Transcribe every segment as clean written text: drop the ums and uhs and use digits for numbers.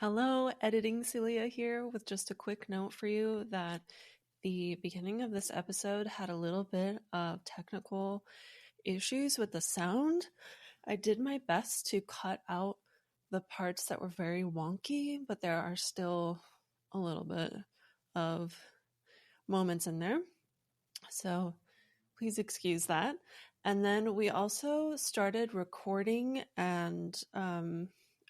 Hello, Editing Celia here with just a quick note for you that the beginning of this episode had a little bit of technical issues with the sound. I did my best to cut out the parts that were very wonky, but there are still a little bit of moments in there. So please excuse that. And then we also started recording, and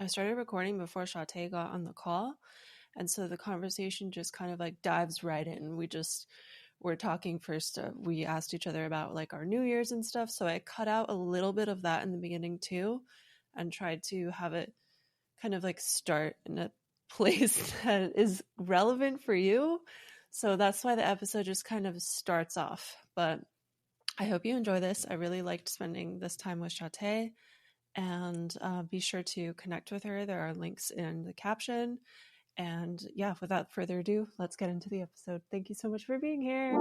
I started recording before Shaté got on the call. And so the conversation just kind of like dives right in. We're talking first. We asked each other about like our New Year's and stuff. So I cut out a little bit of that in the beginning too, and tried to have it kind of like start in a place that is relevant for you. So that's why the episode just kind of starts off. But I hope you enjoy this. I really liked spending this time with Shaté, and be sure to connect with her. There are links in the caption. And yeah, without further ado, let's get into the episode. Thank you so much for being here.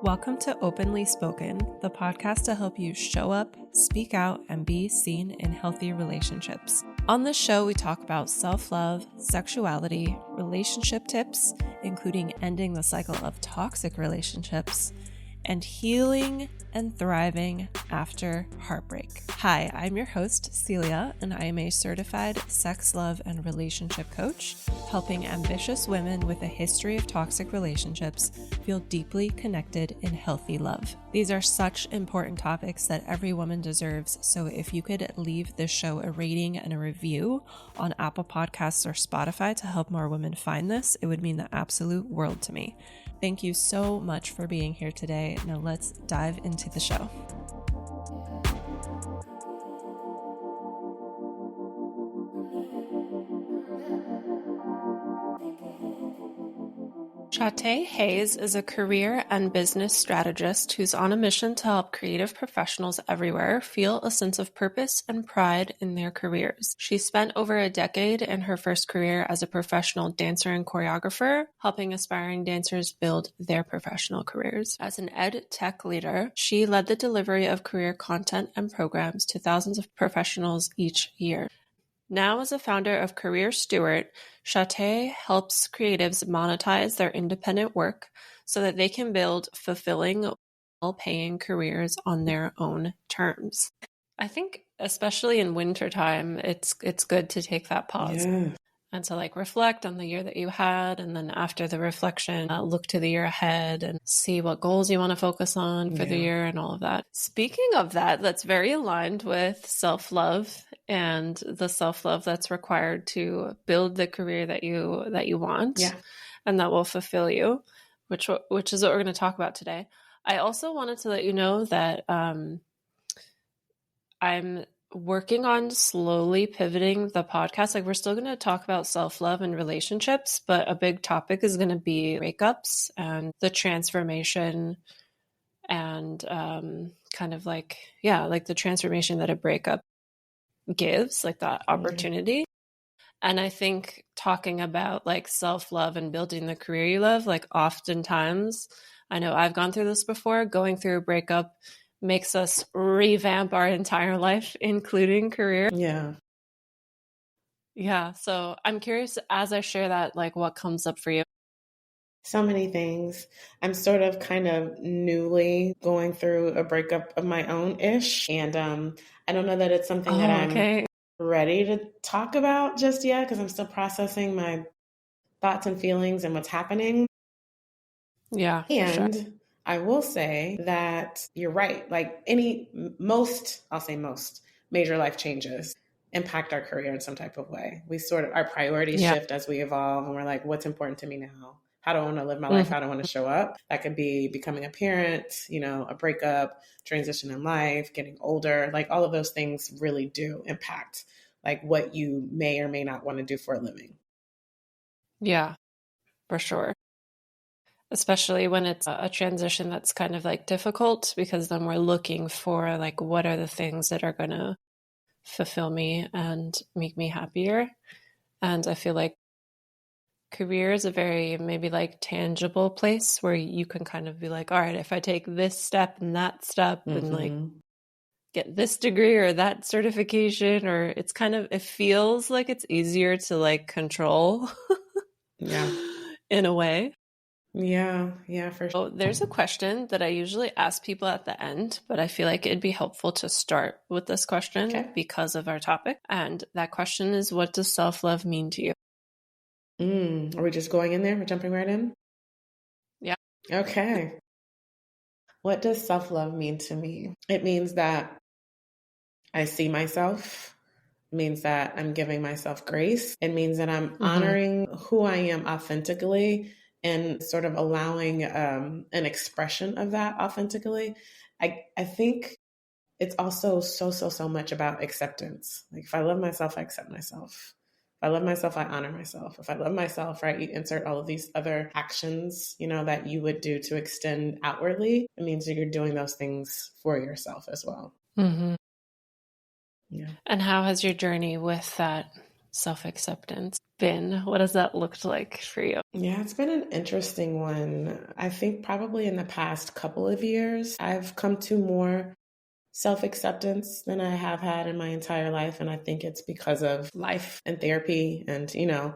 Welcome to Openly Spoken, the podcast to help you show up, speak out, and be seen in healthy relationships. On this show, we talk about self-love, sexuality, relationship tips, including ending the cycle of toxic relationships, and healing and thriving after heartbreak. Hi, I'm your host, Celia, and I am a certified sex, love, and relationship coach, helping ambitious women with a history of toxic relationships feel deeply connected in healthy love. These are such important topics that every woman deserves, so if you could leave this show a rating and a review on Apple Podcasts or Spotify to help more women find this, it would mean the absolute world to me. Thank you so much for being here today. Now let's dive into the show. Shaté Hayes is a career and business strategist who's on a mission to help creative professionals everywhere feel a sense of purpose and pride in their careers. She spent over a decade in her first career as a professional dancer and choreographer, helping aspiring dancers build their professional careers. As an ed tech leader, she led the delivery of career content and programs to thousands of professionals each year. Now, as a founder of Career Steward, Shaté helps creatives monetize their independent work so that they can build fulfilling, well-paying careers on their own terms. I think, especially in wintertime, it's good to take that pause. Yeah. And to like reflect on the year that you had, and then after the reflection, look to the year ahead and see what goals you want to focus on for the year and all of that. Speaking of that, that's very aligned with self-love and the self-love that's required to build the career that you want and that will fulfill you, which is what we're going to talk about today. I also wanted to let you know that I'm working on slowly pivoting the podcast. Like, we're still going to talk about self-love and relationships, but a big topic is going to be breakups and the transformation and kind of like the transformation that a breakup gives, like that opportunity. And I think talking about like self-love and building the career you love, like oftentimes, I know I've gone through this before, going through a breakup makes us revamp our entire life, including career. Yeah. So I'm curious, as I share that, like what comes up for you? So many things. I'm sort of kind of newly going through a breakup of my own-ish. And I don't know that it's something that I'm ready to talk about just yet, because I'm still processing my thoughts and feelings and what's happening. Yeah. And sure. I will say that you're right. Like most major life changes impact our career in some type of way. Our priorities shift as we evolve, and we're like, what's important to me now? How do I want to live my life? How do I want to show up? That could be becoming a parent, a breakup, transition in life, getting older. Like, all of those things really do impact like what you may or may not want to do for a living. Yeah, for sure. Especially when it's a transition that's kind of like difficult, because then we're looking for like, what are the things that are going to fulfill me and make me happier? And I feel like career is a very maybe like tangible place where you can kind of be like, all right, if I take this step and that step and like get this degree or that certification, or it's kind of, it feels like it's easier to like control in a way. Yeah, for sure. So there's a question that I usually ask people at the end, but I feel like it'd be helpful to start with this question because of our topic. And that question is, what does self-love mean to you? Are we just going in there? We're jumping right in? Yeah. Okay. What does self-love mean to me? It means that I see myself. It means that I'm giving myself grace. It means that I'm honoring who I am authentically and sort of allowing an expression of that authentically. I think it's also so much about acceptance. Like if I love myself, I accept myself. If I love myself, I honor myself. If I love myself, right, you insert all of these other actions, that you would do to extend outwardly. It means that you're doing those things for yourself as well. Yeah. And how has your journey with that self-acceptance been? What has that looked like for you? Yeah, it's been an interesting one. I think probably in the past couple of years, I've come to more self-acceptance than I have had in my entire life. And I think it's because of life and therapy and, a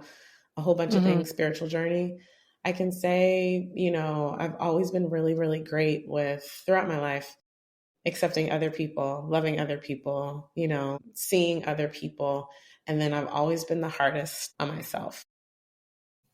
whole bunch of things, spiritual journey. I can say, I've always been really, really great with, throughout my life, accepting other people, loving other people, seeing other people. And then I've always been the hardest on myself.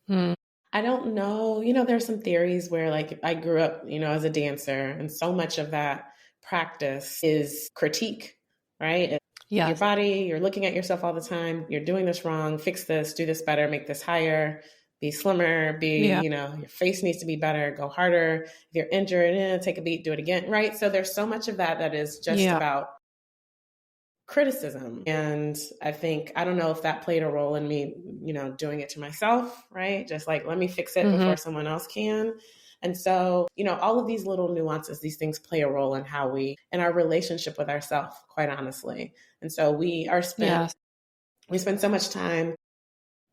I don't know, there's some theories where like I grew up, as a dancer, and so much of that practice is critique, right? Your body, you're looking at yourself all the time. You're doing this wrong. Fix this, do this better, make this higher, be slimmer, your face needs to be better, go harder. If you're injured, take a beat, do it again, right? So there's so much of that is just about criticism. And I think, I don't know if that played a role in me, doing it to myself, right? Just like, let me fix it before someone else can. And so, all of these little nuances, these things play a role in how in our relationship with ourselves, quite honestly. And so we spend so much time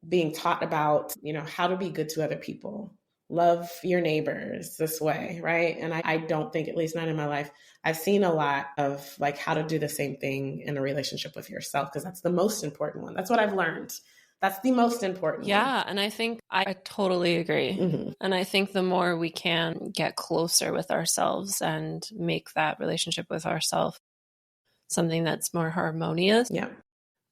being taught about, how to be good to other people, love your neighbors this way, right? And I don't think, at least not in my life, I've seen a lot of like how to do the same thing in a relationship with yourself, because that's the most important one. That's what I've learned. That's the most important one. Yeah, and I think I totally agree. And I think the more we can get closer with ourselves and make that relationship with ourselves something that's more harmonious,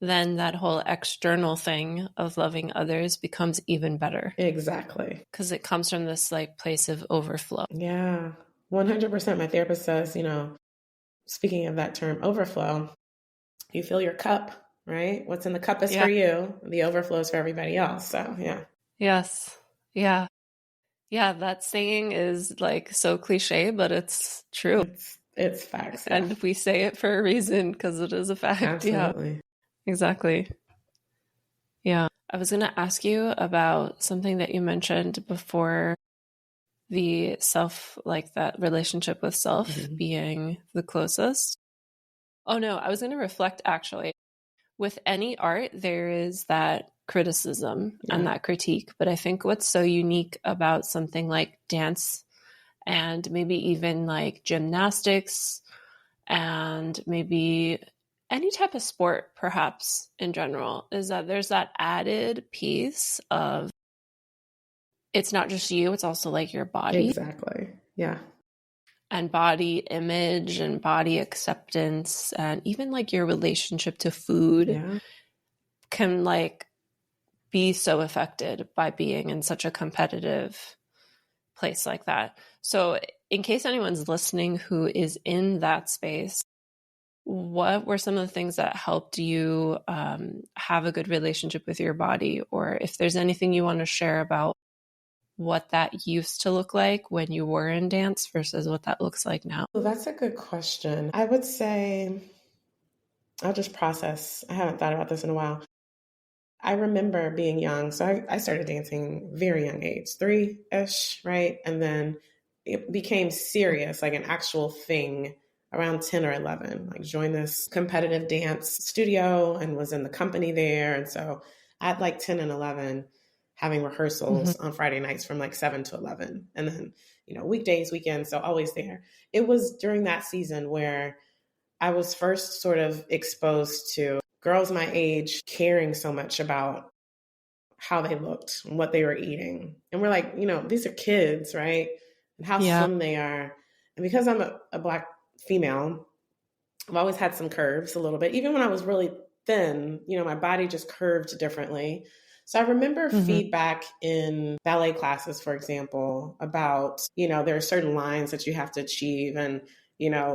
then that whole external thing of loving others becomes even better. Exactly. Because it comes from this like place of overflow. Yeah, 100%. My therapist says, speaking of that term, overflow, you fill your cup, right? What's in the cup is for you. The overflow is for everybody else. So, yeah. Yes. Yeah. Yeah. That saying is like so cliche, but it's true. It's facts. Yeah. And we say it for a reason because it is a fact. Absolutely. Yeah. Exactly. Yeah. I was going to ask you about something that you mentioned before, the self, like that relationship with self being the closest. Oh no, I was going to reflect actually. With any art, there is that criticism and that critique. But I think what's so unique about something like dance and maybe even like gymnastics and maybe any type of sport, perhaps in general, is that there's that added piece of it's not just you, it's also like your body. Exactly. Yeah. And body image and body acceptance and even like your relationship to food can like be so affected by being in such a competitive place like that. So in case anyone's listening who is in that space, what were some of the things that helped you have a good relationship with your body? Or if there's anything you want to share about what that used to look like when you were in dance versus what that looks like now? Well, that's a good question. I would say I'll just process. I haven't thought about this in a while. I remember being young. So I started dancing very young age, 3-ish, right? And then it became serious, like an actual thing around 10 or 11. Like joined this competitive dance studio and was in the company there. And so at like 10 and 11, having rehearsals on Friday nights from like 7 to 11. And then, weekdays, weekends, so always there. It was during that season where I was first sort of exposed to girls my age caring so much about how they looked and what they were eating. And we're like, these are kids, right? And how slim they are. And because I'm a Black female, I've always had some curves a little bit. Even when I was really thin, my body just curved differently. So I remember feedback in ballet classes, for example, about, there are certain lines that you have to achieve, and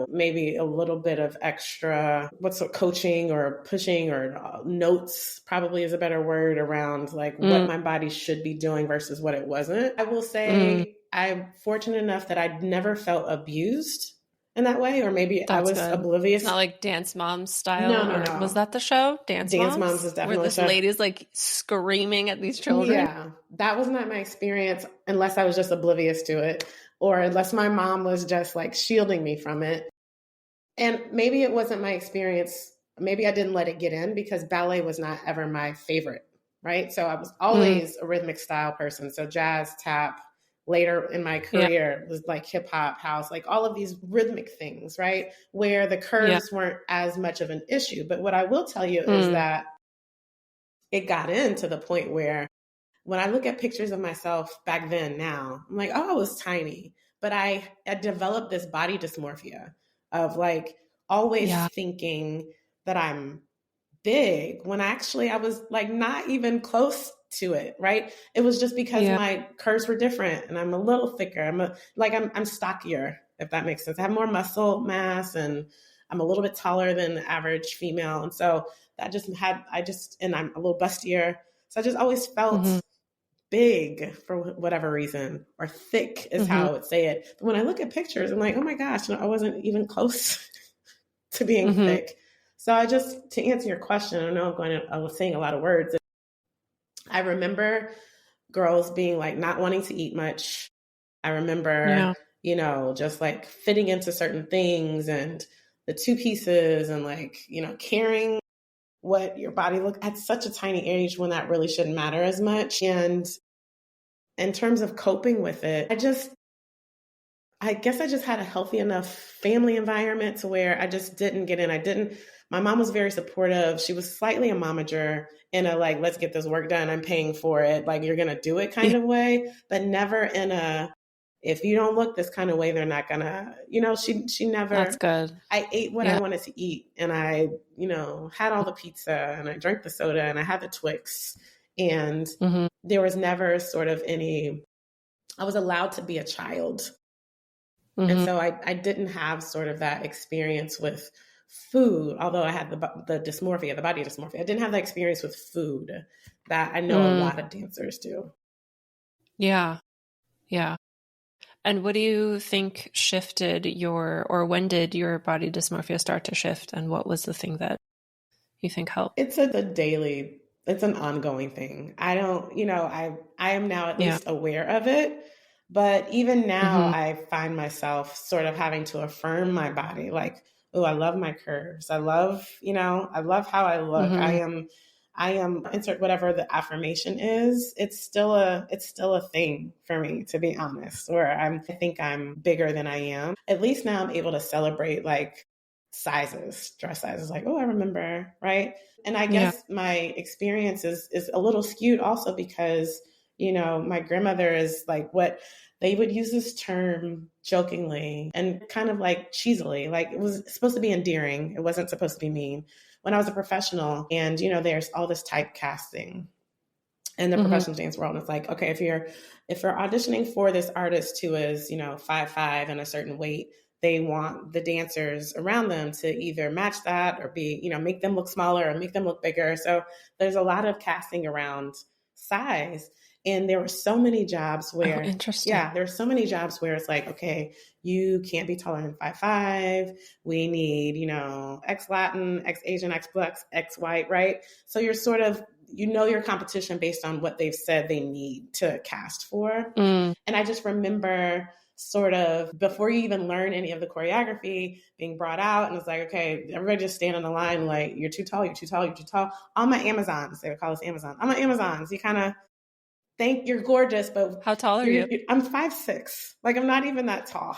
maybe a little bit of extra, coaching or pushing or notes probably is a better word around like what my body should be doing versus what it wasn't. I will say I'm fortunate enough that I'd never felt abused in that way, or maybe I was oblivious. It's not like Dance Moms style. No. Was that the show? Dance Moms is definitely where this lady's like screaming at these children. Yeah, that was not my experience unless I was just oblivious to it, or unless my mom was just like shielding me from it. And maybe it wasn't my experience. Maybe I didn't let it get in because ballet was not ever my favorite, right? So I was always a rhythmic style person. So jazz, tap. Later in my career was like hip hop, house, like all of these rhythmic things, right? Where the curves weren't as much of an issue. But what I will tell you is that it got into the point where when I look at pictures of myself back then, now, I'm like, oh, I was tiny. But I developed this body dysmorphia of like always thinking that I'm big when actually I was like not even close to it, right? It was just because my curves were different and I'm a little thicker. I'm stockier, if that makes sense. I have more muscle mass and I'm a little bit taller than the average female. And so that and I'm a little bustier. So I just always felt big for whatever reason, or thick is how I would say it. But when I look at pictures, I'm like, oh my gosh, I wasn't even close to being thick. So to answer your question, I know I was saying a lot of words. I remember girls being like not wanting to eat much. I remember, just like fitting into certain things and the two pieces and like, caring what your body looked at such a tiny age when that really shouldn't matter as much. And in terms of coping with it, I guess I just had a healthy enough family environment to where I just didn't get in. My mom was very supportive. She was slightly a momager in a like, let's get this work done. I'm paying for it. Like, you're going to do it kind of way, but never in a, if you don't look this kind of way, they're not going to, she never. That's good. I ate what I wanted to eat, and I, had all the pizza and I drank the soda and I had the Twix, and there was never sort of I was allowed to be a child. And so I didn't have sort of that experience with food, although I had the body dysmorphia. I didn't have that experience with food that I know a lot of dancers do. Yeah. Yeah. And what do you think shifted when did your body dysmorphia start to shift? And what was the thing that you think helped? It's an ongoing thing. I don't, I am now at least aware of it. But even now, I find myself sort of having to affirm my body. Like, oh, I love my curves. I love how I look. I am insert whatever the affirmation is. It's still a thing for me, to be honest. Or I think I'm bigger than I am. At least now I'm able to celebrate like dress sizes. Like, oh, I remember, right? And I guess my experience is a little skewed also because my grandmother is like, what they would use this term jokingly and kind of like cheesily, like it was supposed to be endearing. It wasn't supposed to be mean. When I was a professional, and there's all this typecasting in the professional dance world. And it's like, okay, if you're auditioning for this artist who is, 5'5" and a certain weight, they want the dancers around them to either match that or be, make them look smaller or make them look bigger. So there's a lot of casting around size. And there were so many jobs where, there were so many jobs where it's like, okay, you can't be taller than 5'5". We need, X Latin, X Asian, X Black, X white, right? So you're sort of, your competition based on what they've said they need to cast for. And I just remember sort of before you even learn any of the choreography being brought out, and it's like, okay, everybody just stand on the line like, you're too tall, you're too tall, you're too tall. All my Amazons, they would call us Amazon. I'm an Amazons. You kind of you're gorgeous, but how tall are you? I'm 5'6". Like, I'm not even that tall.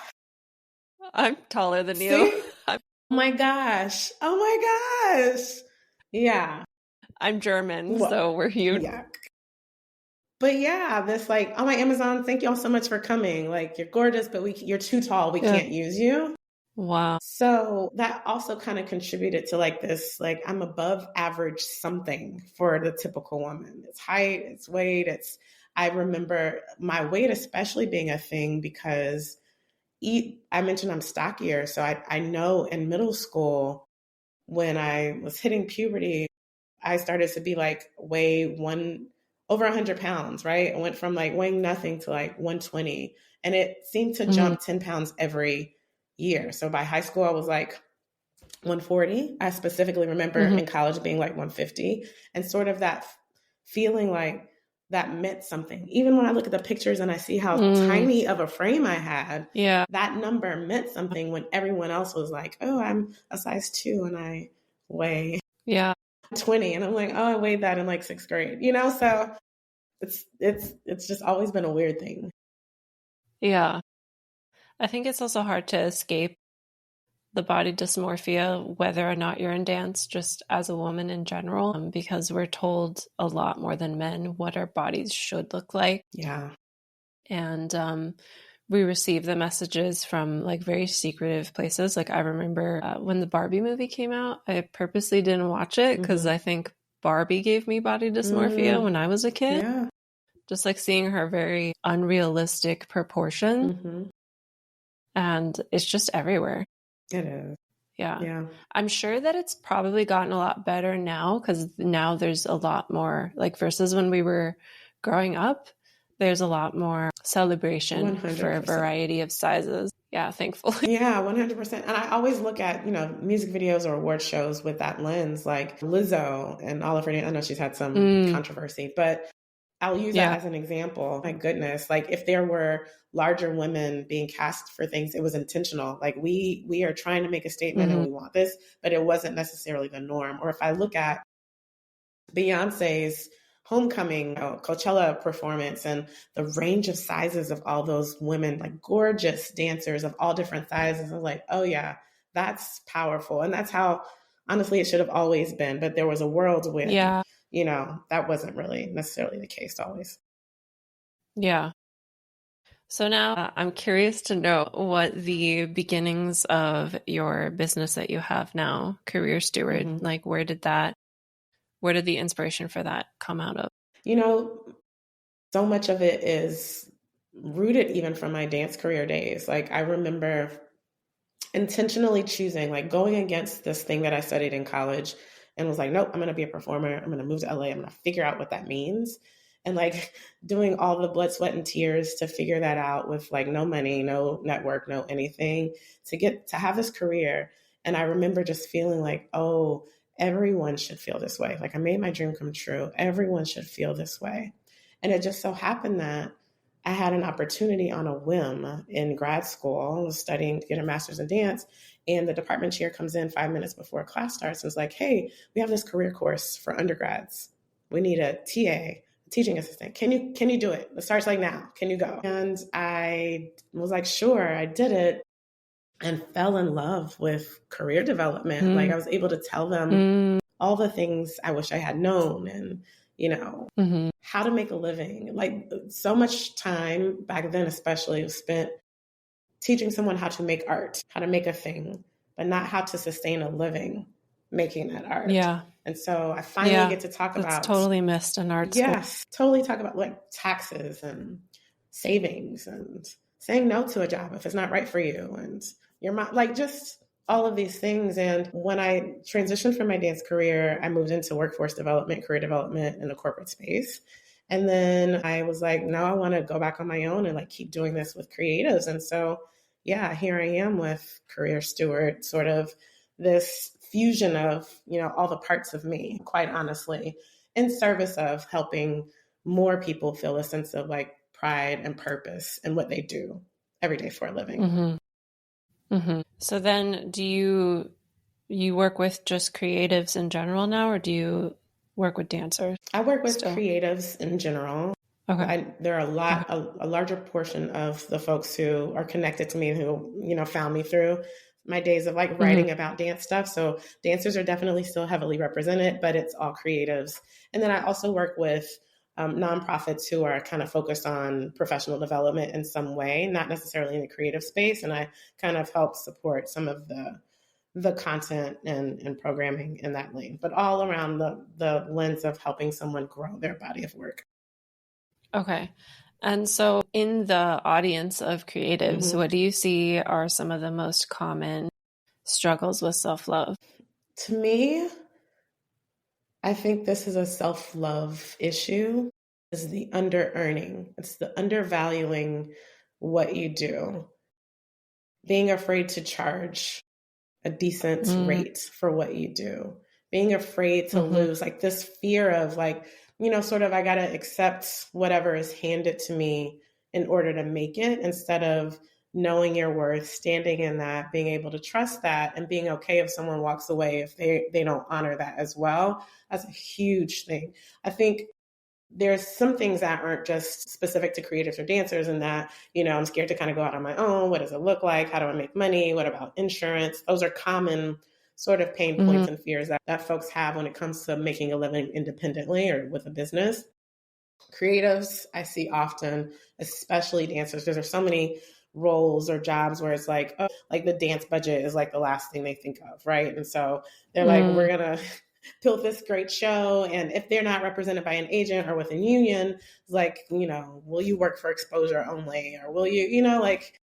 I'm taller than you. See? Oh my gosh. Oh my gosh. Yeah. I'm German, Well, so we're huge. yeah. But yeah, this like, oh my Amazon, thank you all so much for coming. Like, you're gorgeous, but you're too tall. We can't use you. Wow. So that also kind of contributed to like this, like, I'm above average something for the typical woman. It's height, it's weight, I remember my weight especially being a thing because I mentioned I'm stockier. So I know in middle school when I was hitting puberty, I started to be like over 100 pounds, right? I went from like weighing nothing to like 120. And it seemed to jump 10 pounds every year. So by high school, I was like 140. I specifically remember in college being like 150, and sort of that feeling like that meant something. Even when I look at the pictures and I see how tiny of a frame I had, that number meant something when everyone else was like, oh, I'm a size 2 and I weigh 20. And I'm like, oh, I weighed that in like 6th grade, you know? So it's just always been a weird thing. Yeah. I think it's also hard to escape the body dysmorphia, whether or not you're in dance, just as a woman in general, because we're told a lot more than men what our bodies should look like. Yeah. And we receive the messages from like very secretive places. Like I remember when the Barbie movie came out, I purposely didn't watch it because I think Barbie gave me body dysmorphia when I was a kid. Yeah. Just like seeing her very unrealistic proportion. And it's just everywhere. It is. Yeah. I'm sure that it's probably gotten a lot better now because now there's a lot more, like versus when we were growing up, there's a lot more celebration 100%. for a variety of sizes. Yeah, thankfully. Yeah, 100%. And I always look at, music videos or award shows with that lens, like Lizzo and all of her, I know she's had some controversy, but I'll use that as an example. My goodness, like if there were larger women being cast for things, it was intentional. Like we are trying to make a statement and we want this, but it wasn't necessarily the norm. Or if I look at Beyonce's Homecoming, Coachella performance and the range of sizes of all those women, like gorgeous dancers of all different sizes, I was like, oh yeah, that's powerful. And that's how, honestly, it should have always been. But there was a world when, that wasn't really necessarily the case always. Yeah. So now I'm curious to know what the beginnings of your business that you have now, Career Steward, like where did the inspiration for that come out of? So much of it is rooted even from my dance career days. Like I remember intentionally choosing, like going against this thing that I studied in college and was like, nope, I'm going to be a performer. I'm going to move to LA. I'm going to figure out what that means. And like doing all the blood, sweat, and tears to figure that out with like no money, no network, no anything to have this career. And I remember just feeling like, oh, everyone should feel this way. Like I made my dream come true. Everyone should feel this way. And it just so happened that I had an opportunity on a whim in grad school. I was studying to get a master's in dance. And the department chair comes in 5 minutes before class starts and is like, hey, we have this career course for undergrads. We need a TA, teaching assistant. Can you do it? It starts like now. Can you go? And I was like, sure. I did it and fell in love with career development. Like I was able to tell them all the things I wish I had known and, how to make a living. Like so much time back then, especially, was spent teaching someone how to make art, how to make a thing, but not how to sustain a living making that art. Yeah. And so I finally get to talk about totally missed in art school. Yes, totally talk about like taxes and savings and saying no to a job if it's not right for you and your mom, like just all of these things. And when I transitioned from my dance career, I moved into workforce development, career development in the corporate space. And then I was like, no, I want to go back on my own and like keep doing this with creatives. And so, yeah, here I am with Career Steward, sort of this fusion of, all the parts of me, quite honestly, in service of helping more people feel a sense of like pride and purpose in what they do every day for a living. So then do you work with just creatives in general now, or do you work with dancers? I work with creatives in general. Okay. There are a larger portion of the folks who are connected to me who, found me through my days of like writing about dance stuff. So dancers are definitely still heavily represented, but it's all creatives. And then I also work with nonprofits who are kind of focused on professional development in some way, not necessarily in the creative space. And I kind of help support some of the content and programming in that lane, but all around the lens of helping someone grow their body of work. Okay. And so in the audience of creatives, what do you see are some of the most common struggles with self-love? To me, I think this is a self-love issue, is the under-earning. It's the undervaluing what you do, being afraid to charge a decent rate for what you do, being afraid to lose, like this fear of like, sort of I got to accept whatever is handed to me in order to make it, instead of knowing your worth, standing in that, being able to trust that, and being okay if someone walks away if they don't honor that as well. That's a huge thing. I think there's some things that aren't just specific to creatives or dancers, and that, I'm scared to kind of go out on my own. What does it look like? How do I make money? What about insurance? Those are common sort of pain points and fears that folks have when it comes to making a living independently or with a business. Creatives, I see often, especially dancers, because there's so many roles or jobs where it's like, oh, like the dance budget is like the last thing they think of, right? And so they're like, we're going to build this great show. And if they're not represented by an agent or with a union, it's like, will you work for exposure only? Or will you, like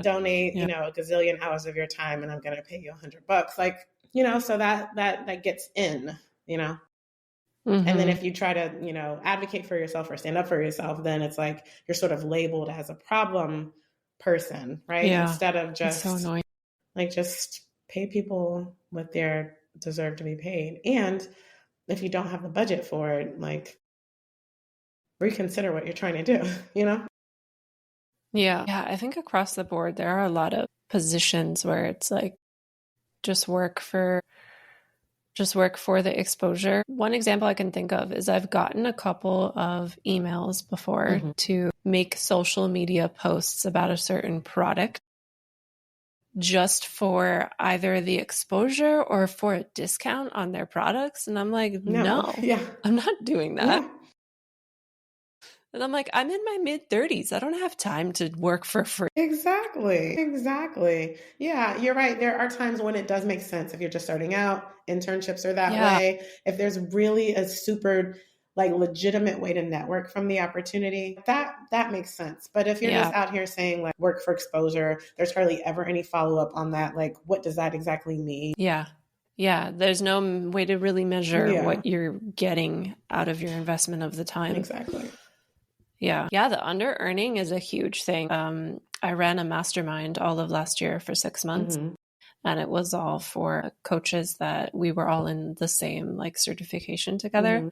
donate, a gazillion hours of your time and I'm going to pay you $100? Like, so that gets in, And then if you try to, advocate for yourself or stand up for yourself, then it's like you're sort of labeled as a problem person, right? Yeah. Instead of just so annoying. Like just pay people what they deserve to be paid. And if you don't have the budget for it, like reconsider what you're trying to do, Yeah. Yeah. I think across the board, there are a lot of positions where it's like, just work for the exposure. One example I can think of is I've gotten a couple of emails before to make social media posts about a certain product just for either the exposure or for a discount on their products. And I'm like, no, I'm not doing that. Yeah. And I'm like, I'm in my mid-30s. I don't have time to work for free. Exactly. Yeah, you're right. There are times when it does make sense if you're just starting out. Internships are that way. If there's really a super like legitimate way to network from the opportunity, that makes sense. But if you're just out here saying like work for exposure, there's hardly ever any follow-up on that. Like, what does that exactly mean? Yeah. There's no way to really measure what you're getting out of your investment of the time. Exactly. Yeah, the under earning is a huge thing. I ran a mastermind all of last year for 6 months, and it was all for coaches that we were all in the same like certification together.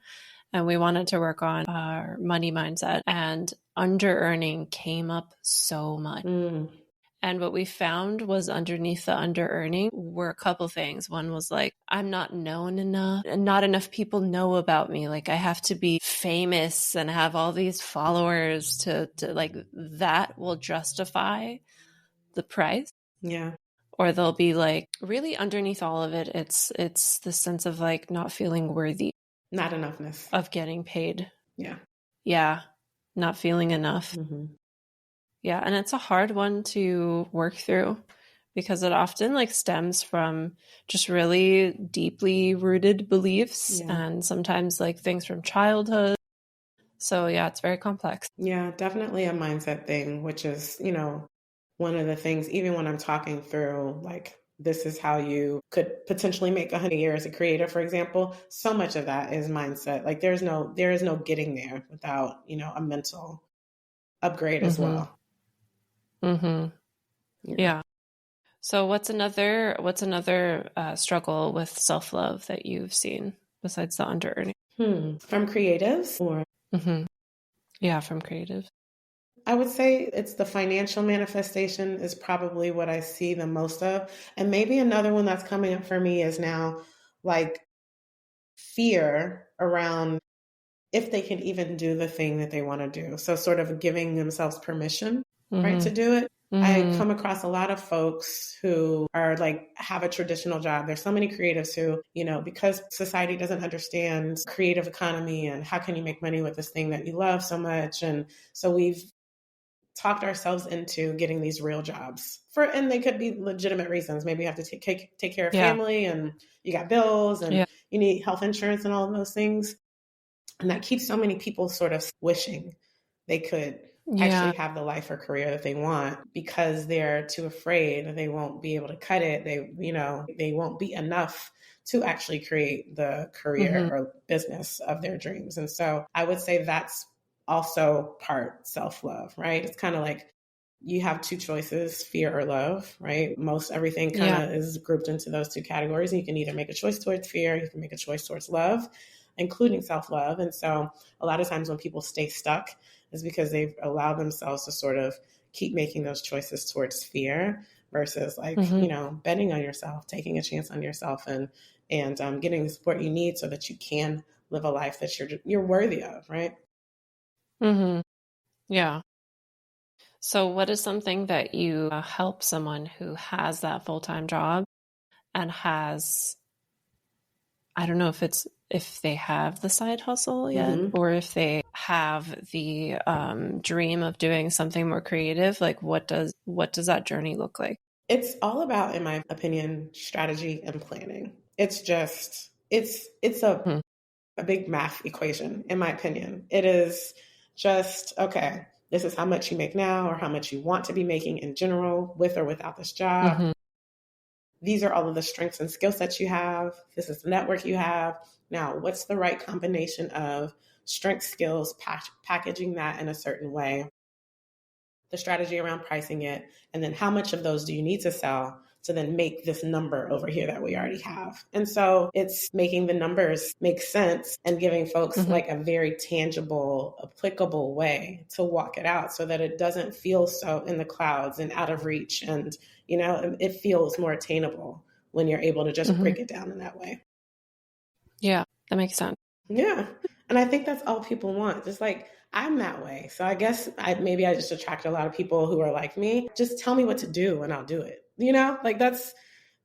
And we wanted to work on our money mindset, and under earning came up so much. And what we found was underneath the under earning were a couple things. One was like, I'm not known enough and not enough people know about me. Like I have to be famous and have all these followers to like that will justify the price. Yeah. Or they'll be like really underneath all of it. It's the sense of like not feeling worthy. Not enoughness. Of getting paid. Yeah. Yeah. Not feeling enough. Yeah, and it's a hard one to work through because it often like stems from just really deeply rooted beliefs and sometimes like things from childhood. So yeah, it's very complex. Yeah, definitely a mindset thing, which is, one of the things, even when I'm talking through like, this is how you could potentially make 100 years as a creator, for example. So much of that is mindset. Like there is no getting there without, a mental upgrade as well. Yeah. So what's another struggle with self-love that you've seen besides the under-earning? From creatives or? Yeah, from creatives. I would say it's the financial manifestation is probably what I see the most of. And maybe another one that's coming up for me is now like fear around if they can even do the thing that they want to do. So sort of giving themselves permission, right, to Mm-hmm. do it. I Mm-hmm. come across a lot of folks who are like, have a traditional job. There's so many creatives who, you know, because society doesn't understand creative economy and how can you make money with this thing that you love so much. And so we've talked ourselves into getting these real jobs and they could be legitimate reasons. Maybe you have to take care of Yeah. family and you got bills and Yeah. you need health insurance and all of those things. And that keeps so many people sort of wishing they could Yeah. actually have the life or career that they want because they're too afraid they won't be able to cut it. They won't be enough to actually create the career Mm-hmm. or business of their dreams. And so I would say that's also part self-love, right? It's kind of like you have two choices, fear or love, right? Most everything kind Yeah. of is grouped into those two categories. You can either make a choice towards fear, you can make a choice towards love, including self-love. And so a lot of times when people stay stuck is because they've allowed themselves to sort of keep making those choices towards fear versus like, Mm-hmm. betting on yourself, taking a chance on yourself and getting the support you need so that you can live a life that you're worthy of, right? Mm-hmm. Yeah. So what is something that you help someone who has that full-time job and has, I don't know if they have the side hustle yet, Mm-hmm. or if they have the dream of doing something more creative, like what does that journey look like? It's all about, in my opinion, strategy and planning. It's Hmm. a big math equation, in my opinion. It is just, okay, this is how much you make now or how much you want to be making in general, with or without this job. Mm-hmm. These are all of the strengths and skill sets you have. This is the network you have. Now, what's the right combination of strength, skills, packaging that in a certain way, the strategy around pricing it, and then how much of those do you need to sell to then make this number over here that we already have. And so it's making the numbers make sense and giving folks Mm-hmm. like a very tangible, applicable way to walk it out so that it doesn't feel so in the clouds and out of reach. And, it feels more attainable when you're able to just Mm-hmm. break it down in that way. Yeah, that makes sense. Yeah. And I think that's all people want. Just like I'm that way. So I guess maybe I just attract a lot of people who are like me. Just tell me what to do and I'll do it. Like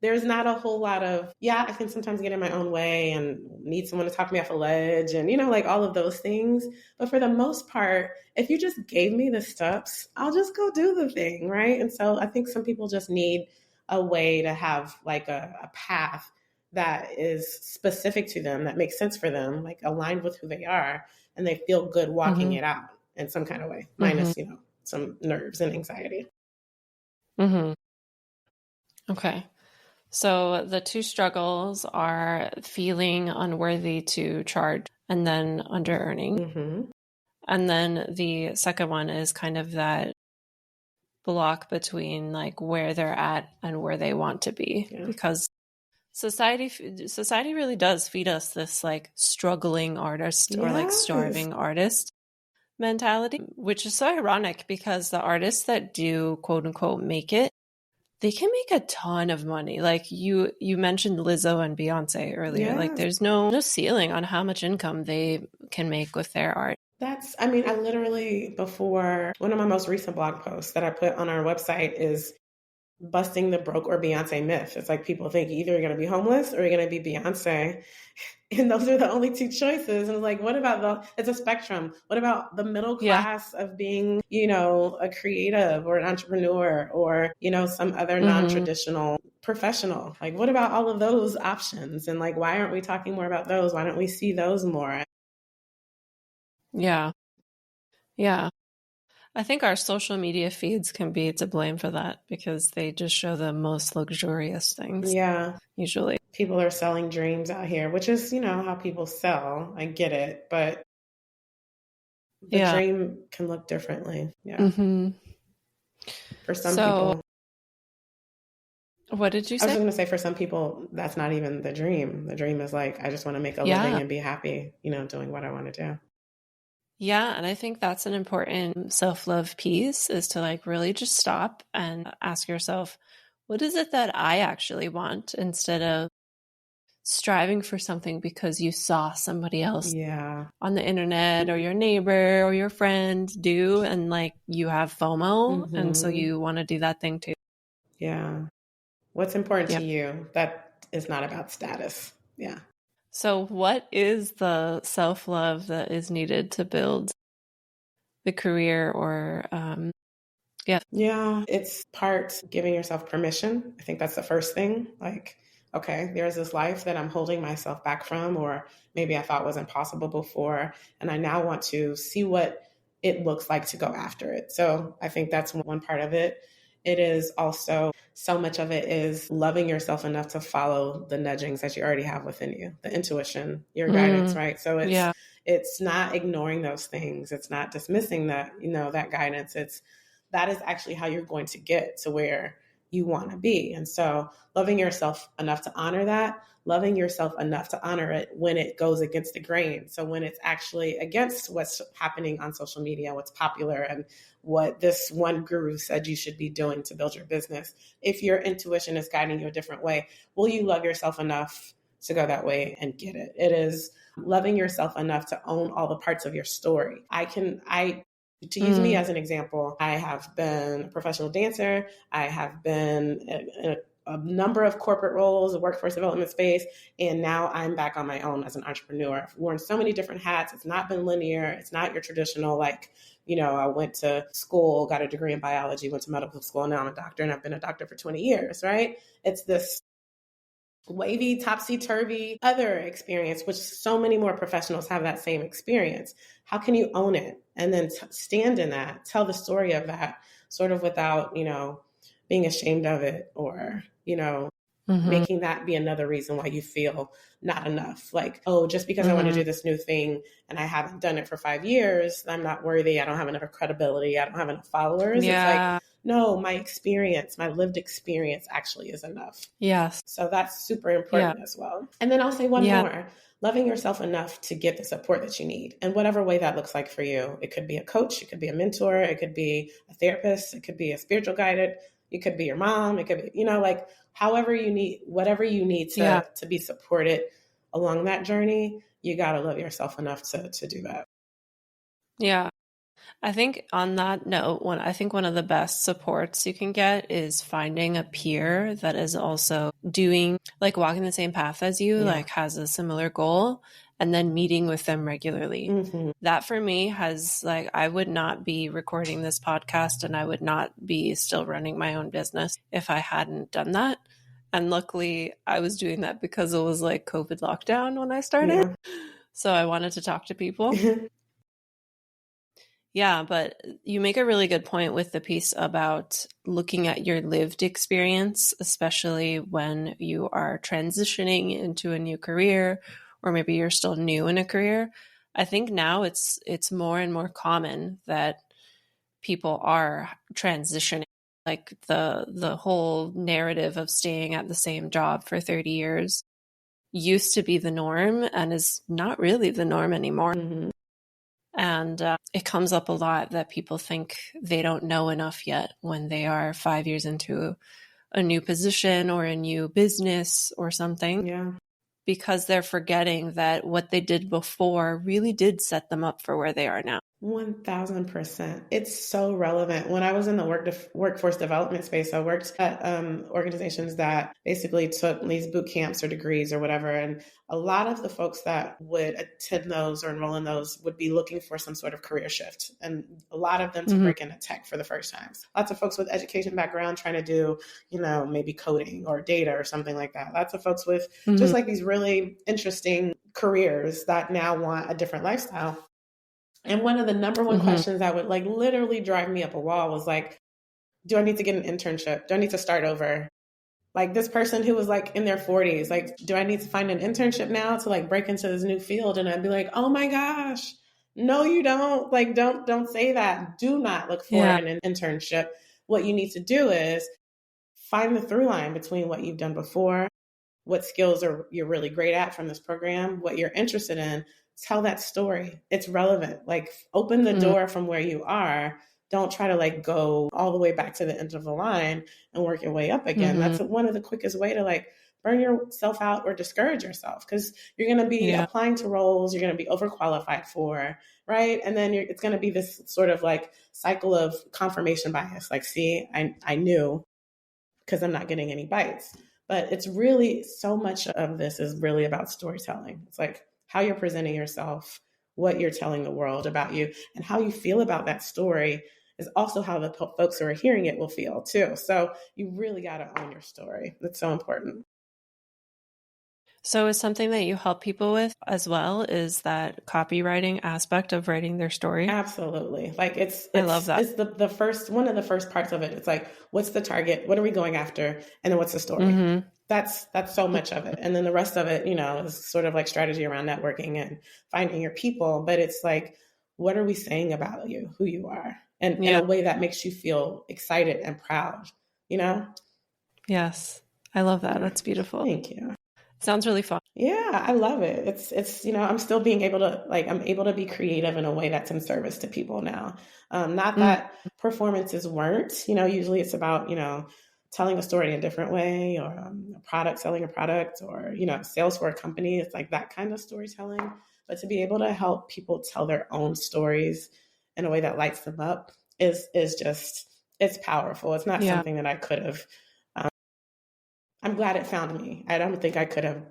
there's not a whole lot of, yeah, I can sometimes get in my own way and need someone to talk me off a ledge and, like all of those things. But for the most part, if you just gave me the steps, I'll just go do the thing. Right. And so I think some people just need a way to have like a path that is specific to them, that makes sense for them, like aligned with who they are, and they feel good walking Mm-hmm. it out in some kind of way, Mm-hmm. minus, some nerves and anxiety. Mm-hmm. Okay. So the two struggles are feeling unworthy to charge and then under earning. Mm-hmm. And then the second one is kind of that block between like where they're at and where they want to be, because society really does feed us this like struggling artist or like starving artist mentality, which is so ironic because the artists that do quote unquote make it, they can make a ton of money. Like you mentioned Lizzo and Beyonce earlier. Like there's no ceiling on how much income they can make with their art. I literally, before, one of my most recent blog posts that I put on our website is busting the broke or Beyonce myth. It's like people think either you're going to be homeless or you're going to be Beyonce. And those are the only two choices. And it's like, what about it's a spectrum. What about the middle class of being, a creative or an entrepreneur or, some other non-traditional professional? Like, what about all of those options? And like, why aren't we talking more about those? Why don't we see those more? Yeah. Yeah. I think our social media feeds can be to blame for that because they just show the most luxurious things. Yeah. Usually. People are selling dreams out here, which is, how people sell. I get it. But the dream can look differently. Yeah. Mm-hmm. For some people. What did you say? I was going to say, for some people, that's not even the dream. The dream is like, I just want to make a living and be happy, doing what I want to do. Yeah. And I think that's an important self-love piece, is to like really just stop and ask yourself, what is it that I actually want, instead of striving for something because you saw somebody else Yeah. on the internet or your neighbor or your friend do, and like you have FOMO, and so you want to do that thing too. Yeah. What's important to Yep. you? That is not about status. Yeah. So what is the self-love that is needed to build the career or Yeah, it's part giving yourself permission. I think that's the first thing. Like, okay, there's this life that I'm holding myself back from, or maybe I thought wasn't possible before. And I now want to see what it looks like to go after it. So I think that's one part of it. It is also so much of it is loving yourself enough to follow the nudgings that you already have within you, the intuition, your guidance, right? So it's not ignoring those things. It's not dismissing that, that guidance. That is actually how you're going to get to where you want to be. And so loving yourself enough to honor that, loving yourself enough to honor it when it goes against the grain. So when it's actually against what's happening on social media, what's popular, and what this one guru said you should be doing to build your business, if your intuition is guiding you a different way, will you love yourself enough to go that way and get it? It is loving yourself enough to own all the parts of your story. To use me as an example, I have been a professional dancer. I have been in a number of corporate roles, a workforce development space, and now I'm back on my own as an entrepreneur. I've worn so many different hats. It's not been linear. It's not your traditional, I went to school, got a degree in biology, went to medical school, now I'm a doctor, and I've been a doctor for 20 years, right? It's this wavy, topsy-turvy other experience, which so many more professionals have that same experience. How can you own it and then stand in that, tell the story of that, sort of without, being ashamed of it or, making that be another reason why you feel not enough. Like, oh, just because I want to do this new thing and I haven't done it for 5 years, I'm not worthy. I don't have enough credibility. I don't have enough followers. Yeah. It's like, no, my experience, my lived experience actually is enough. Yes. So that's super important as well. And then I'll say one more, loving yourself enough to get the support that you need. And whatever way that looks like for you, it could be a coach, it could be a mentor, it could be a therapist, it could be a spiritual guide, it could be your mom, it could be, however you need, whatever you need to be supported along that journey, you got to love yourself enough to do that. Yeah. I think on that note, I think one of the best supports you can get is finding a peer that is also doing, like walking the same path as you, like has a similar goal, and then meeting with them regularly. That for me has I would not be recording this podcast and I would not be still running my own business if I hadn't done that. And luckily I was doing that because it was like COVID lockdown when I started. So I wanted to talk to people. Yeah, but you make a really good point with the piece about looking at your lived experience, especially when you are transitioning into a new career, or maybe you're still new in a career. I think now it's more and more common that people are transitioning. Like the whole narrative of staying at the same job for 30 years used to be the norm and is not really the norm anymore. And it comes up a lot that people think they don't know enough yet when they are 5 years into a new position or a new business or something. Yeah. Because they're forgetting that what they did before really did set them up for where they are now. 1000%. It's so relevant. When I was in the workforce development space, I worked at organizations that basically took these boot camps or degrees or whatever. And a lot of the folks that would attend those or enroll in those would be looking for some sort of career shift. And a lot of them to break into tech for the first time. Lots of folks with education background trying to do, maybe coding or data or something like that. Lots of folks with just like these really interesting careers that now want a different lifestyle. And one of the number one questions that would literally drive me up a wall was do I need to get an internship? Do I need to start over? This person who was in their 40s, do I need to find an internship now to break into this new field? And I'd be like, oh my gosh, no, you don't. Don't say that. Do not look for an internship. What you need to do is find the through line between what you've done before, what skills you're really great at from this program, what you're interested in. Tell that story. It's relevant. Open the door from where you are. Don't try to go all the way back to the end of the line and work your way up again. That's one of the quickest way to burn yourself out or discourage yourself, because you're going to be applying to roles you're going to be overqualified for, right? And then it's going to be this sort of like cycle of confirmation bias. Like, see, I knew, because I'm not getting any bites. But it's really, so much of this is really about storytelling. It's like how you're presenting yourself, what you're telling the world about you, and how you feel about that story is also how the folks who are hearing it will feel too. So you really got to own your story. That's so important. So is something that you help people with as well is that copywriting aspect of writing their story? Absolutely. Like I love that. It's the first, one of the first parts of it. It's like, what's the target? What are we going after? And then what's the story? Mm-hmm. That's so much of it. And then the rest of it, is sort of like strategy around networking and finding your people. But it's like, what are we saying about you, who you are? And in a way that makes you feel excited and proud, Yes. I love that. That's beautiful. Thank you. Sounds really fun. Yeah, I love it. It's I'm still being able to, I'm able to be creative in a way that's in service to people now. Not that performances weren't, usually it's about, telling a story in a different way, or a product, selling a product, or, sales for a company. It's like that kind of storytelling. But to be able to help people tell their own stories in a way that lights them up is just, it's powerful. It's not something that I could have. I'm glad it found me. I don't think I could have,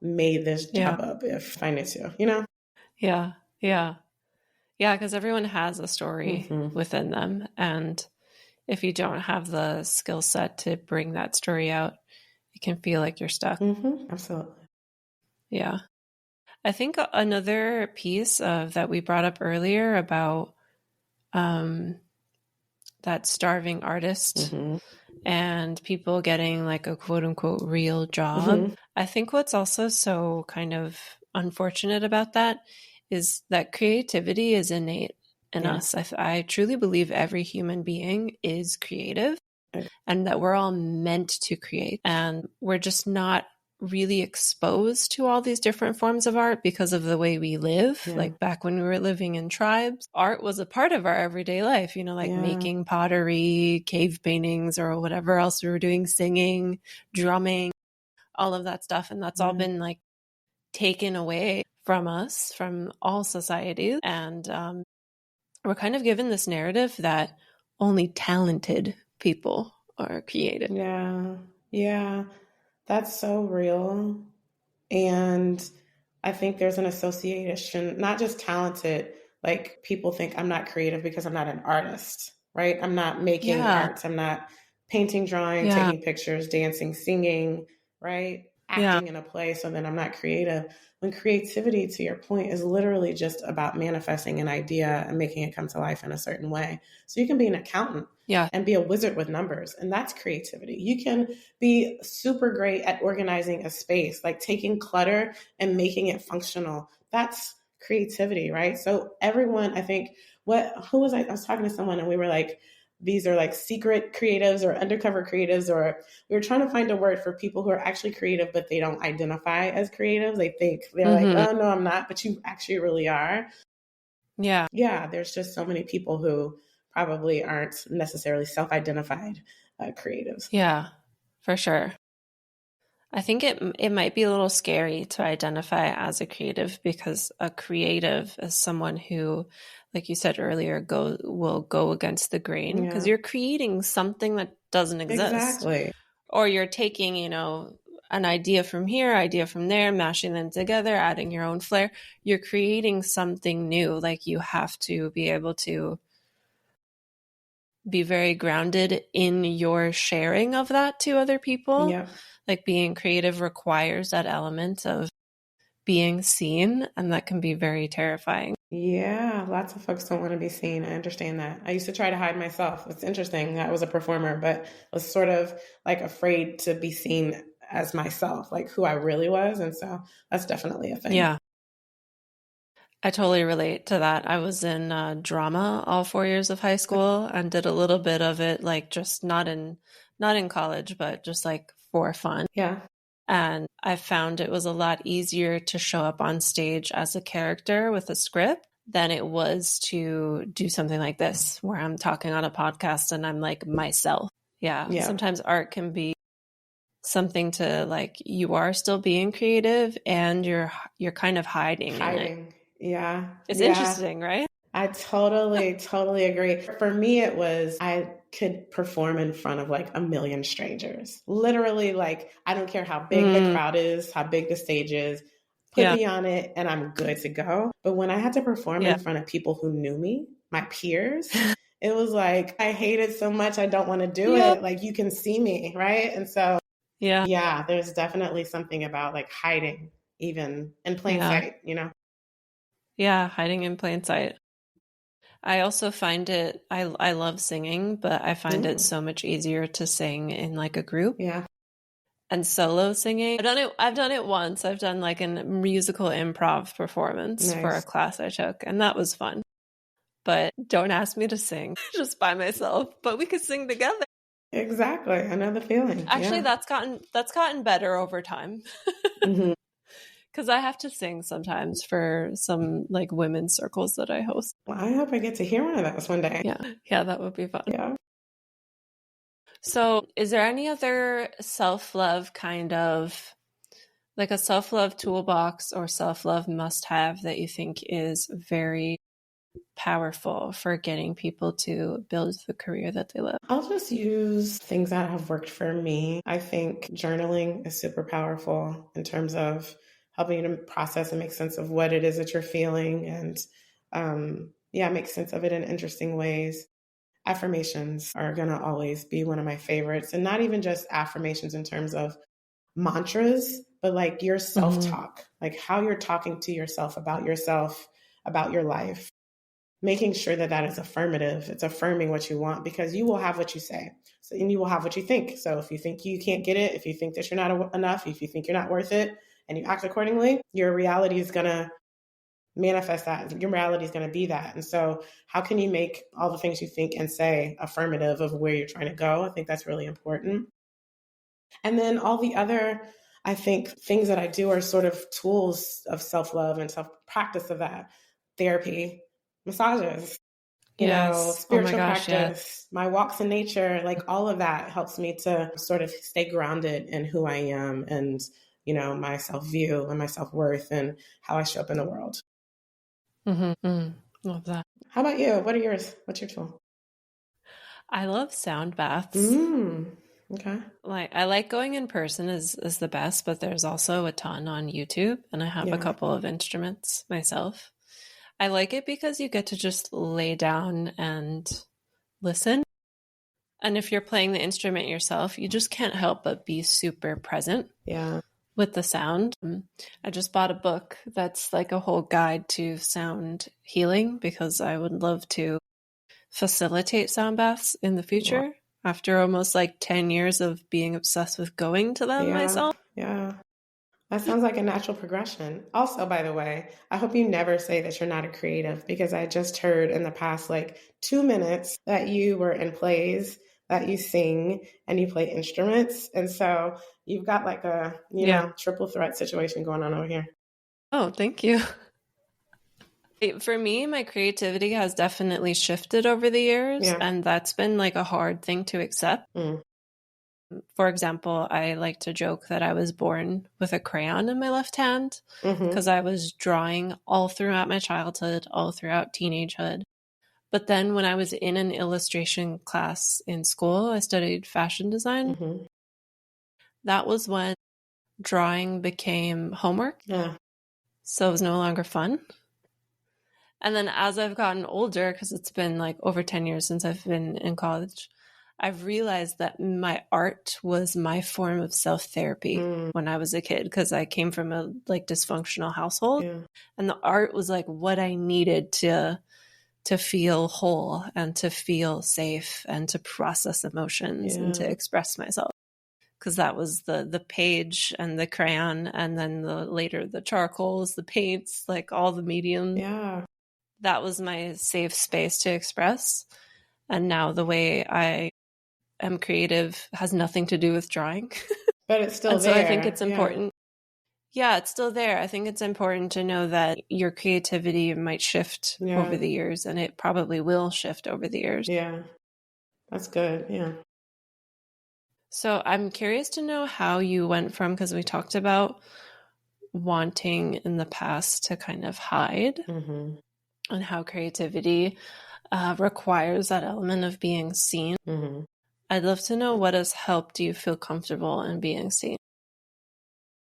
made this job up if I knew to, Yeah. Yeah. Yeah. Because everyone has a story within them. And if you don't have the skill set to bring that story out, it can feel like you're stuck. Absolutely. Yeah. I think another piece of that we brought up earlier about that starving artist and people getting like a quote unquote real job. I think what's also so kind of unfortunate about that is that creativity is innate in us. I truly believe every human being is creative and that we're all meant to create, and we're just not really exposed to all these different forms of art because of the way we live. Like back when we were living in tribes, art was a part of our everyday life, making pottery, cave paintings, or whatever else we were doing, singing, drumming, all of that stuff. And that's all been like taken away from us, from all societies. And we're kind of given this narrative that only talented people are creative. Yeah. That's so real. And I think there's an association, not just talented, like people think I'm not creative because I'm not an artist, right? I'm not making art. I'm not painting, drawing, taking pictures, dancing, singing, right? Acting in a play. So then I'm not creative. When creativity, to your point, is literally just about manifesting an idea and making it come to life in a certain way. So you can be an accountant and be a wizard with numbers, and that's creativity. You can be super great at organizing a space, like taking clutter and making it functional. That's creativity, right? So everyone, I think, who was I was talking to someone and we were like, these are like secret creatives or undercover creatives, or we were trying to find a word for people who are actually creative, but they don't identify as creatives. They think they're like, oh no, I'm not, but you actually really are. Yeah. There's just so many people who probably aren't necessarily self-identified creatives. Yeah, for sure. I think it might be a little scary to identify as a creative, because a creative is someone who, like you said earlier, will go against the grain, because you're creating something that doesn't exist. Exactly. Or you're taking, an idea from here, idea from there, mashing them together, adding your own flair. You're creating something new. Like, you have to be able to be very grounded in your sharing of that to other people. Yeah. Like, being creative requires that element of being seen, and that can be very terrifying. Yeah, lots of folks don't want to be seen. I understand that. I used to try to hide myself. It's interesting. I was a performer, but was sort of like afraid to be seen as myself, like who I really was. And so that's definitely a thing. Yeah. I totally relate to that. I was in drama all 4 years of high school and did a little bit of it, like just not in college, but just like for fun. Yeah. And I found it was a lot easier to show up on stage as a character with a script than it was to do something like this, where I'm talking on a podcast and I'm like myself. Yeah. Sometimes art can be something to like, you are still being creative and you're kind of hiding in it. Yeah. It's interesting, right? I totally agree. For me, it was, I could perform in front of like a million strangers. Literally, like, I don't care how big the crowd is, how big the stage is, put me on it and I'm good to go. But when I had to perform in front of people who knew me, my peers, it was like, I hate it so much, I don't want to do it. Like, you can see me, right? And so, yeah, there's definitely something about like hiding even in plain sight, you know? Yeah, hiding in plain sight. I also find it, I love singing, but I find it so much easier to sing in like a group. Yeah. And solo singing. I've done it once. I've done like a musical improv performance for a class I took, and that was fun. But don't ask me to sing just by myself, but we could sing together. Exactly. I know the feeling. Actually, that's gotten better over time. Because I have to sing sometimes for some like women's circles that I host. Well, I hope I get to hear one of those one day. Yeah, that would be fun. Yeah. So is there any other self-love kind of, like a self-love toolbox or self-love must-have that you think is very powerful for getting people to build the career that they love? I'll just use things that have worked for me. I think journaling is super powerful in terms of helping you to process and make sense of what it is that you're feeling and, make sense of it in interesting ways. Affirmations are going to always be one of my favorites, and not even just affirmations in terms of mantras, but like your self-talk, like how you're talking to yourself, about your life, making sure that that is affirmative. It's affirming what you want, because you will have what you say. So, and you will have what you think. So if you think you can't get it, if you think that you're not enough, if you think you're not worth it, and you act accordingly, your reality is going to manifest that. Your reality is going to be that. And so how can you make all the things you think and say affirmative of where you're trying to go? I think that's really important. And then all the other, I think, things that I do are sort of tools of self-love and self-practice of that. Therapy, massages, spiritual practice, my walks in nature, like all of that helps me to sort of stay grounded in who I am and, my self-view and my self-worth and how I show up in the world. Love that. How about you? What are yours? What's your tool? I love sound baths. Okay. Like, I like going in person is the best, but there's also a ton on YouTube, and I have a couple of instruments myself. I like it because you get to just lay down and listen. And if you're playing the instrument yourself, you just can't help but be super present with the sound. I just bought a book that's like a whole guide to sound healing, because I would love to facilitate sound baths in the future after almost like 10 years of being obsessed with going to them myself. Yeah. That sounds like a natural progression. Also, by the way, I hope you never say that you're not a creative, because I just heard in the past like 2 minutes that you were in plays, that you sing and you play instruments. And so you've got like a, triple threat situation going on over here. Oh, thank you. For me, my creativity has definitely shifted over the years, and that's been like a hard thing to accept. For example, I like to joke that I was born with a crayon in my left hand, because I was drawing all throughout my childhood, all throughout teenagehood. But then when I was in an illustration class in school, I studied fashion design. That was when drawing became homework. So it was no longer fun. And then as I've gotten older, because it's been like over 10 years since I've been in college, I've realized that my art was my form of self-therapy when I was a kid, because I came from a like dysfunctional household. And the art was like what I needed to feel whole and to feel safe and to process emotions and to express myself. Because that was the page and the crayon, and then later the charcoals, the paints, like all the mediums. That was my safe space to express. And now the way I am creative has nothing to do with drawing. But it's still there. So I think it's important. Yeah, it's still there. I think it's important to know that your creativity might shift over the years, and it probably will shift over the years. Yeah, that's good. Yeah. So I'm curious to know how you went from, because we talked about wanting in the past to kind of hide, Mm-hmm. and how creativity requires that element of being seen. Mm-hmm. I'd love to know what has helped you feel comfortable in being seen.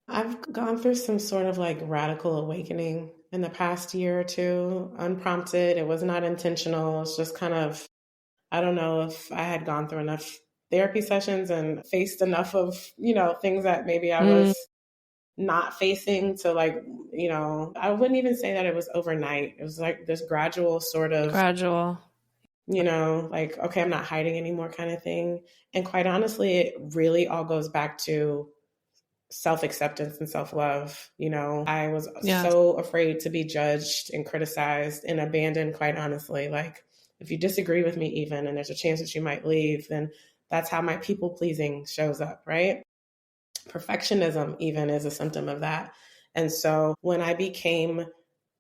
I've gone through some sort of like radical awakening in the past year or two, unprompted. It was not intentional. It's just kind of, I don't know if I had gone through enough therapy sessions and faced enough of, things that maybe I was not facing to like, I wouldn't even say that it was overnight. It was like this gradual sort of, Gradual. like, okay, I'm not hiding anymore kind of thing. And quite honestly, it really all goes back to self-acceptance and self-love. I was so afraid to be judged and criticized and abandoned, quite honestly. Like, if you disagree with me even, and there's a chance that you might leave, then that's how my people pleasing shows up, right? Perfectionism even is a symptom of that. And so when I became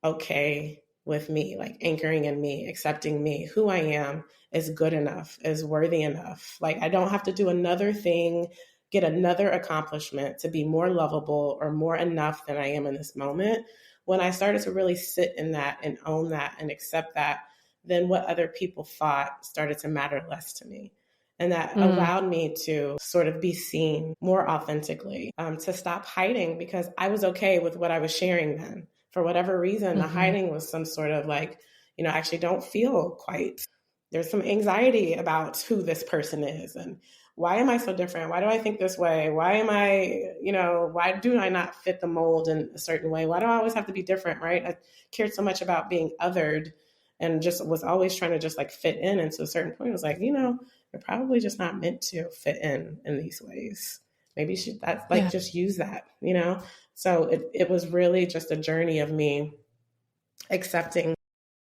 okay with me, like anchoring in me, accepting me, who I am is good enough, is worthy enough. Like, I don't have to do another thing, get another accomplishment to be more lovable or more enough than I am in this moment. When I started to really sit in that and own that and accept that, then what other people thought started to matter less to me. And that allowed me to sort of be seen more authentically, to stop hiding, because I was okay with what I was sharing then. For whatever reason, the hiding was some sort of like, I actually don't feel quite, there's some anxiety about who this person is. And why am I so different? Why do I think this way? Why am I, why do I not fit the mold in a certain way? Why do I always have to be different, right? I cared so much about being othered and just was always trying to just like fit in. And to a certain point, I was like, you're probably just not meant to fit in these ways. Maybe you should just use that, So it was really just a journey of me accepting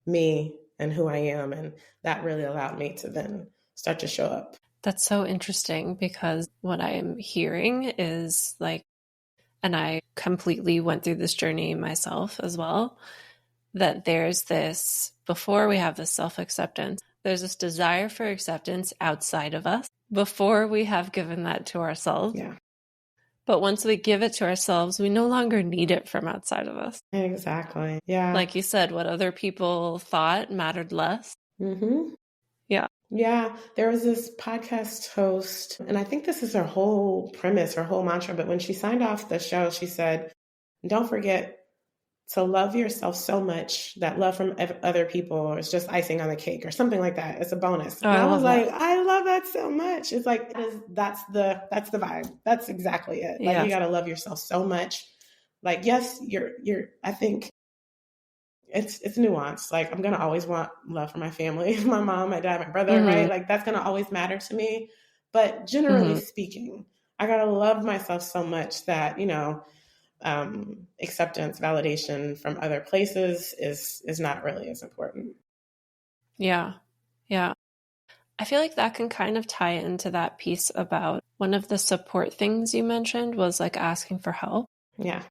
me and who I am. And that really allowed me to then start to show up. That's so interesting, because what I am hearing is like, and I completely went through this journey myself as well, that there's this, before we have this self-acceptance, there's this desire for acceptance outside of us before we have given that to ourselves. Yeah. But once we give it to ourselves, we no longer need it from outside of us. Exactly. Yeah. Like you said, what other people thought mattered less. Mm-hmm. Yeah. Yeah. There was this podcast host, and I think this is her whole premise, her whole mantra, but when she signed off the show, she said, don't forget to love yourself so much that love from other people is just icing on the cake or something like that. It's a bonus. And I was like, I love that so much. It's like, that's the vibe. That's exactly it. Like, you got to love yourself so much. Like, yes, I think it's nuanced. Like, I'm going to always want love for my family, my mom, my dad, my brother, right? Like, that's going to always matter to me. But generally speaking, I got to love myself so much that, acceptance, validation from other places is not really as important. Yeah. Yeah. I feel like that can kind of tie into that piece about one of the support things you mentioned was like asking for help. Yeah.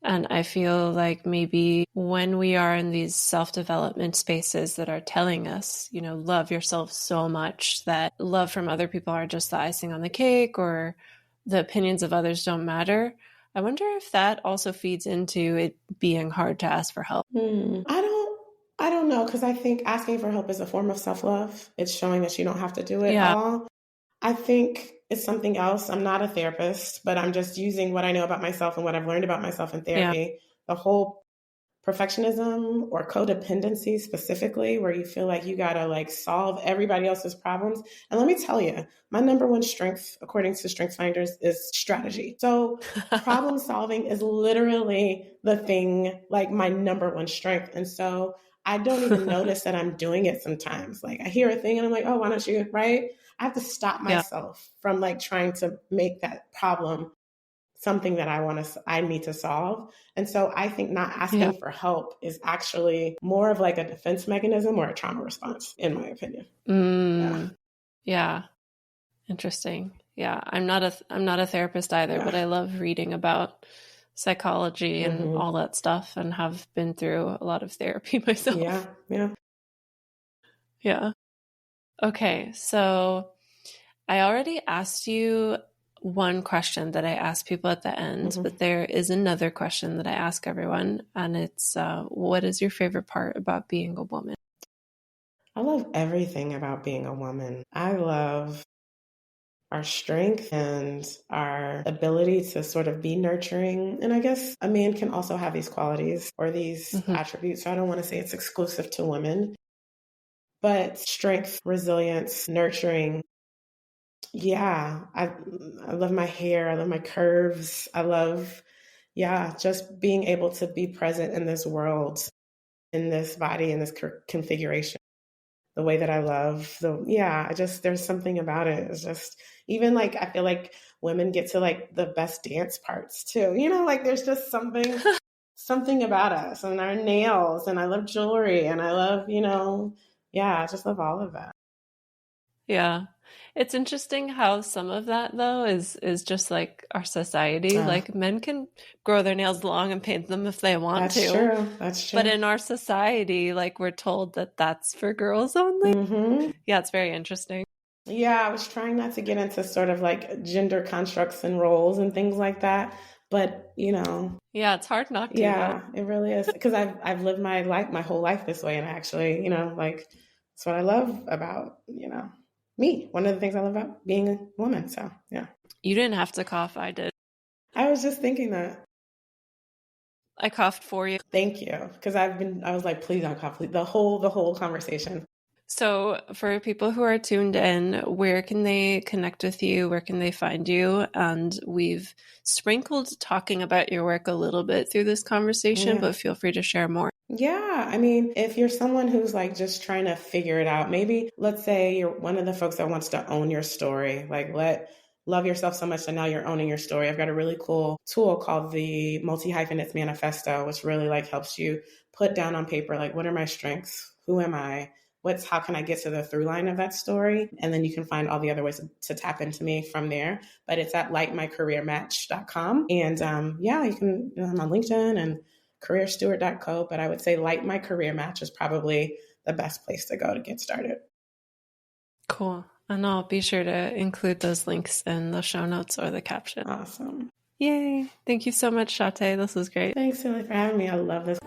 And I feel like maybe when we are in these self-development spaces that are telling us, love yourself so much that love from other people are just the icing on the cake, or the opinions of others don't matter, I wonder if that also feeds into it being hard to ask for help. I don't know, because I think asking for help is a form of self-love. It's showing that you don't have to do it all. I think it's something else. I'm not a therapist, but I'm just using what I know about myself and what I've learned about myself in therapy. Yeah. The whole perfectionism or codependency specifically, where you feel like you got to like solve everybody else's problems. And let me tell you, my number one strength, according to StrengthsFinders, is strategy. So problem solving is literally the thing, like my number one strength. And so I don't even notice that I'm doing it sometimes. Like, I hear a thing and I'm like, oh, why don't you, right? I have to stop myself from like trying to make that problem something that I need to solve. And so I think not asking for help is actually more of like a defense mechanism or a trauma response, in my opinion. Yeah. Interesting. Yeah. I'm not a therapist either, but I love reading about psychology and all that stuff, and have been through a lot of therapy myself. Yeah. Okay. So I already asked you one question that I ask people at the end, but there is another question that I ask everyone, and it's, what is your favorite part about being a woman? I love everything about being a woman. I love our strength and our ability to sort of be nurturing. And I guess a man can also have these qualities or these attributes. So I don't want to say it's exclusive to women, but strength, resilience, nurturing. Yeah, I love my hair. I love my curves. I love, just being able to be present in this world, in this body, in this configuration. The way that I love there's something about it. It's just, even like, I feel like women get to like the best dance parts too. Like there's just something about us and our nails, and I love jewelry, and I love, I just love all of that. Yeah. It's interesting how some of that though is just like our society. Like men can grow their nails long and paint them if they want That's to. true. That's true. But in our society, like we're told that that's for girls only. Yeah, it's very interesting. Yeah, I was trying not to get into sort of like gender constructs and roles and things like that, but yeah, it's hard not to. Yeah, it really is, because I've lived my whole life this way, and I actually, like, that's what I love about, me. One of the things I love about being a woman. So yeah. You didn't have to cough. I did. I was just thinking that. I coughed for you. Thank you, because I was like, please don't cough. Please. The whole conversation. So for people who are tuned in, where can they connect with you? Where can they find you? And we've sprinkled talking about your work a little bit through this conversation, but feel free to share more. Yeah, I mean, if you're someone who's like just trying to figure it out, maybe let's say you're one of the folks that wants to own your story, like love yourself so much that now you're owning your story. I've got a really cool tool called the Multi-Hyphenates Manifesto, which really like helps you put down on paper, like, what are my strengths? Who am I? How can I get to the through line of that story? And then you can find all the other ways to tap into me from there. But it's at lightmycareermatch.com. And you can, I'm on LinkedIn and careersteward.co, but I would say Light My Career Match is probably the best place to go to get started. Cool. And I'll be sure to include those links in the show notes or the caption. Awesome. Yay. Thank you so much, Shaté. This was great. Thanks, Silly, for having me. I love this.